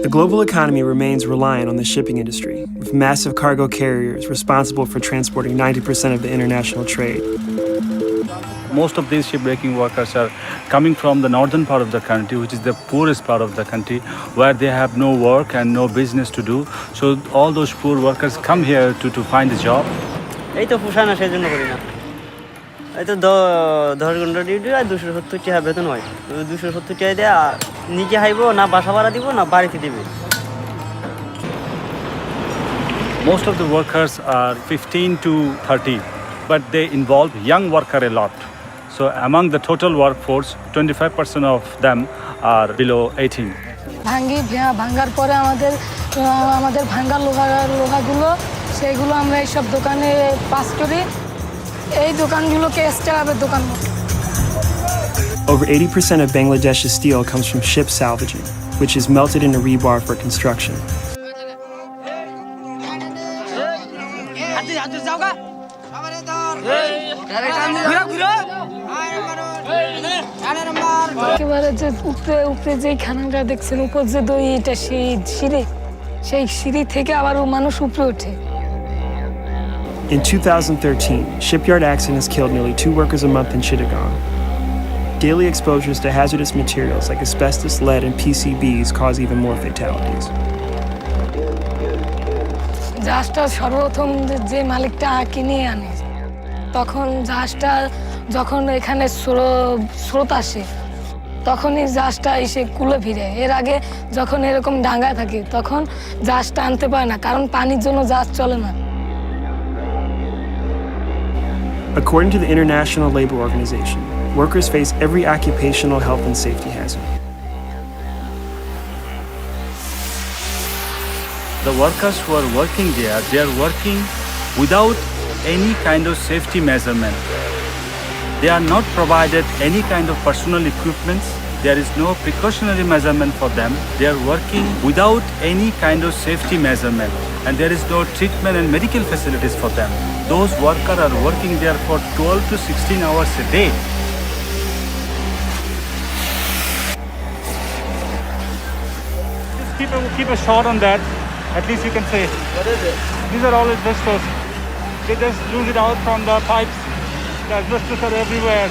The global economy remains reliant on the shipping industry, with massive cargo carriers responsible for transporting 90% of the international trade. Most of these shipbreaking workers are coming from the northern part of the country, which is the poorest part of the country, where they have no work and no business to do. So all those poor workers come here to find a job. এই তো পোষায় না, সেই জন্য করি না। এই তো 10 ঘন্টা ডিউটি আর 270 টাকা বেতন হয়। 270 টাকা দিয়ে নিজে খাইবো না, বাসা ভাড়া দিব না বাড়িতে দিবে। Most of the workers are 15 to 30, but they involve young worker a lot. So among the total workforce, 25% of them are below 18. ভাঙার পরে আমাদের ভাঙা লোহাগুলো সেগুলো আমরা এইসব দোকানে পাস করি। এই দোকানগুলোকে স্ক্র্যাপের দোকান। Over 80% of Bangladesh's steel comes from ship salvaging, which is melted into rebar for construction. একেবারে যে উপরে যে খানাটা দেখছেন, উপর যে দইটা সেই সিঁড়ি থেকে আবার মানুষ উপরে ওঠে। In 2013, shipyard accidents killed nearly 2 workers a month in Chittagong. Daily exposures to hazardous materials like asbestos, lead, and PCBs cause even more fatalities. জাহাজটা সর্বপ্রথম যে মালিকটা কিনে আনে, তখন জাহাজটা যখন এখানে স্রোত আসে তখনই জাহাজটা এসে কুলে ফিরে। এর আগে যখন এরকম ডাঙ্গায় থাকে তখন জাহাজটা আনতে পারে না, কারণ পানির জন্য জাহাজ চলে না। According to the International Labour Organization, workers face every occupational health and safety hazard. The workers who are working there, they are working without any kind of safety measurement. They are not provided any kind of personal equipment. There is no precautionary measurement for them. They are working without any kind of safety measurement, and there is no treatment and medical facilities for them. Those workers are working there for 12 to 16 hours a day. Just keep a shot on that. At least you can say. What is it? These are all asbestos. They just lose it out from the pipes. The asbestos are everywhere.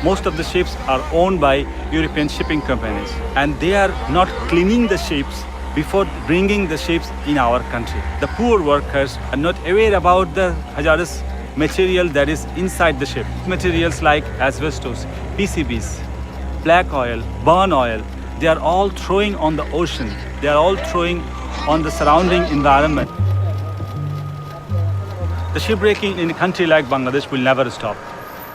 Most of the ships are owned by European shipping companies, and they are not cleaning the ships before bringing the ships in our country. The poor workers are not aware about the hazardous material that is inside the ship. Materials like asbestos, PCBs, black oil, burn oil, they are all throwing on the ocean. They are all throwing on the surrounding environment. The shipbreaking in a country like Bangladesh will never stop,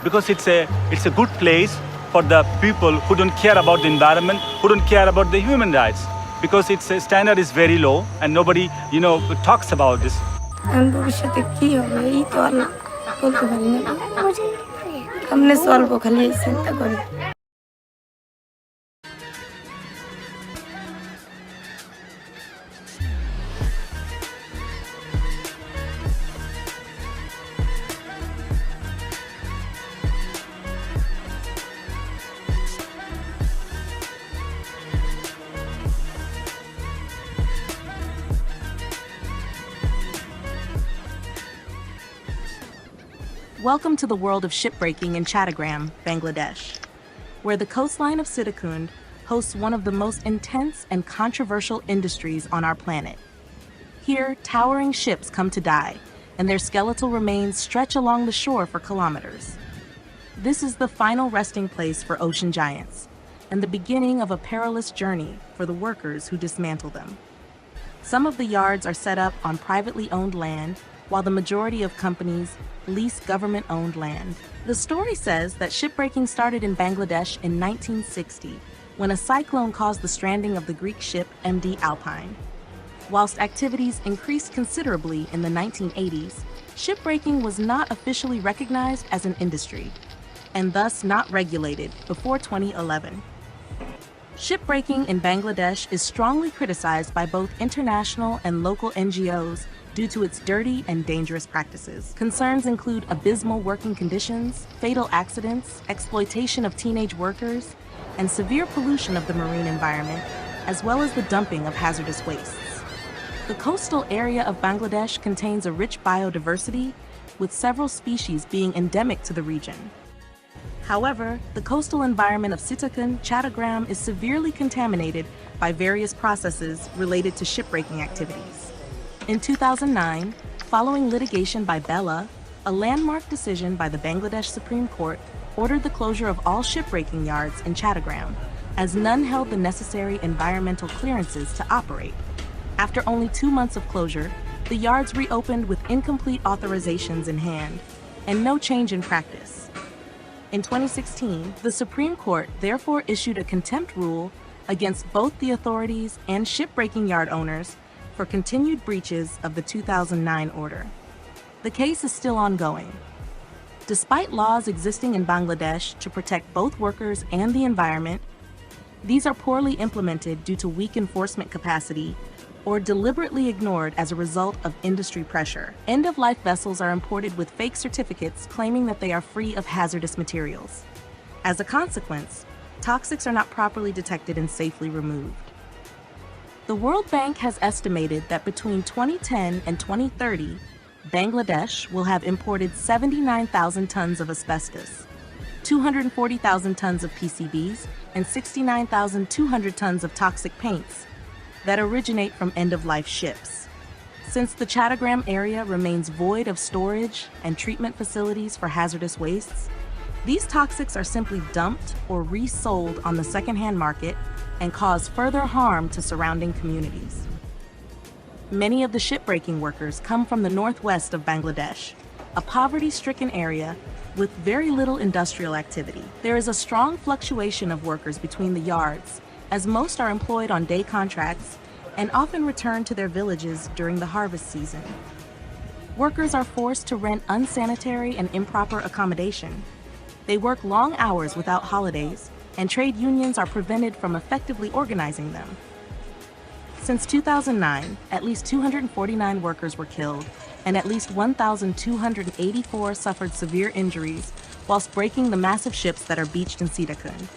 because it's a good place for the people who don't care about the environment, who don't care about the human rights, because its standard is very low and nobody, talks about this. ভবিষ্যতে কি হবে এই তো আল্লাহ বলতে পারি না। সামনে চলবো, খালি এই চিন্তা করি। Welcome to the world of shipbreaking in Chittagong, Bangladesh, where the coastline of Siddhakund hosts one of the most intense and controversial industries on our planet. Here, towering ships come to die, and their skeletal remains stretch along the shore for kilometers. This is the final resting place for ocean giants, and the beginning of a perilous journey for the workers who dismantle them. Some of the yards are set up on privately owned land, while the majority of companies lease government-owned land. The story says that shipbreaking started in Bangladesh in 1960, when a cyclone caused the stranding of the Greek ship MD Alpine. Whilst activities increased considerably in the 1980s, shipbreaking was not officially recognized as an industry, and thus not regulated before 2011. Shipbreaking in Bangladesh is strongly criticized by both international and local NGOs due to its dirty and dangerous practices. Concerns include abysmal working conditions, fatal accidents, exploitation of teenage workers, and severe pollution of the marine environment, as well as the dumping of hazardous wastes. The coastal area of Bangladesh contains a rich biodiversity, with several species being endemic to the region. However, the coastal environment of Sitakan, Chattogram is severely contaminated by various processes related to shipbreaking activities. In 2009, following litigation by Bella, a landmark decision by the Bangladesh Supreme Court ordered the closure of all shipbreaking yards in Chattogram, as none held the necessary environmental clearances to operate. After only 2 months of closure, the yards reopened with incomplete authorizations in hand and no change in practice. In 2016, the Supreme Court therefore issued a contempt rule against both the authorities and shipbreaking yard owners for continued breaches of the 2009 order. The case is still ongoing. Despite laws existing in Bangladesh to protect both workers and the environment, these are poorly implemented due to weak enforcement capacity or deliberately ignored as a result of industry pressure. End-of-life vessels are imported with fake certificates claiming that they are free of hazardous materials. As a consequence, toxics are not properly detected and safely removed. The World Bank has estimated that between 2010 and 2030, Bangladesh will have imported 79,000 tons of asbestos, 240,000 tons of PCBs, and 69,200 tons of toxic paints that originate from end-of-life ships. Since the Chattogram area remains void of storage and treatment facilities for hazardous wastes, these toxics are simply dumped or resold on the secondhand market and cause further harm to surrounding communities. Many of the shipbreaking workers come from the northwest of Bangladesh, a poverty-stricken area with very little industrial activity. There is a strong fluctuation of workers between the yards, as most are employed on day contracts and often return to their villages during the harvest season. Workers are forced to rent unsanitary and improper accommodation. They work long hours without holidays, and trade unions are prevented from effectively organizing them. Since 2009, at least 249 workers were killed, and at least 1,284 suffered severe injuries whilst breaking the massive ships that are beached in Sitakan.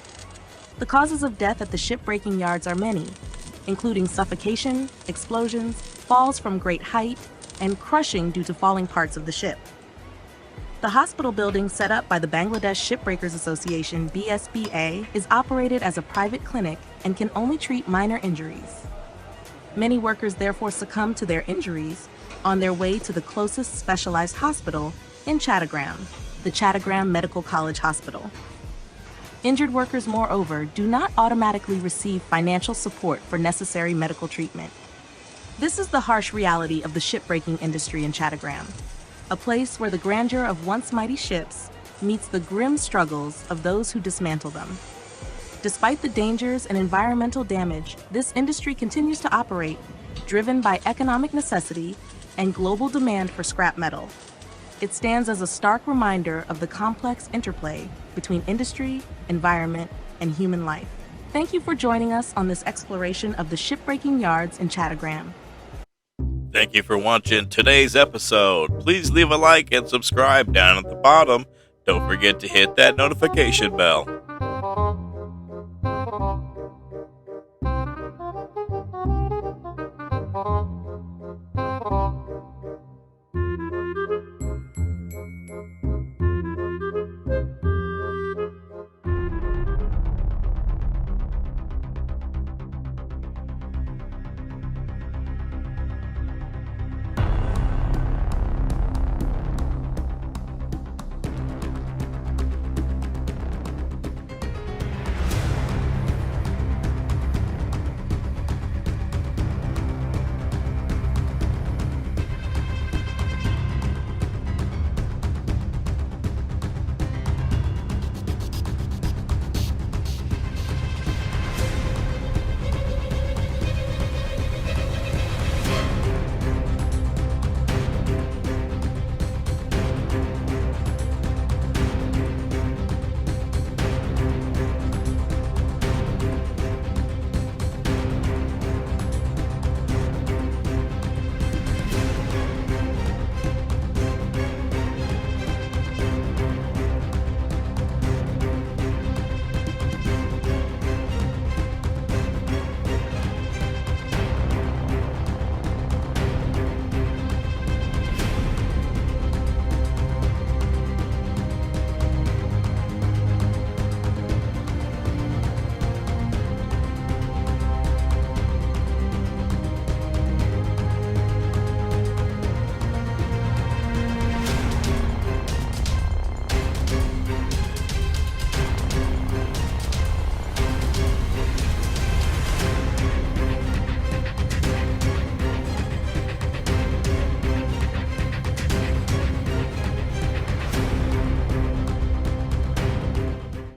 The causes of death at the shipbreaking yards are many, including suffocation, explosions, falls from great height, and crushing due to falling parts of the ship. The hospital building set up by the Bangladesh Shipbreakers Association (BSBA) is operated as a private clinic and can only treat minor injuries. Many workers therefore succumb to their injuries on their way to the closest specialized hospital in Chattogram, the Chattogram Medical College Hospital. Injured workers, moreover, do not automatically receive financial support for necessary medical treatment. This is the harsh reality of the shipbreaking industry in Chattogram, a place where the grandeur of once mighty ships meets the grim struggles of those who dismantle them. Despite the dangers and environmental damage, this industry continues to operate, driven by economic necessity and global demand for scrap metal. It stands as a stark reminder of the complex interplay between industry, environment, and human life. Thank you for joining us on this exploration of the shipbreaking yards in Chattogram. Thank you for watching today's episode. Please leave a like and subscribe down at the bottom. Don't forget to hit that notification bell.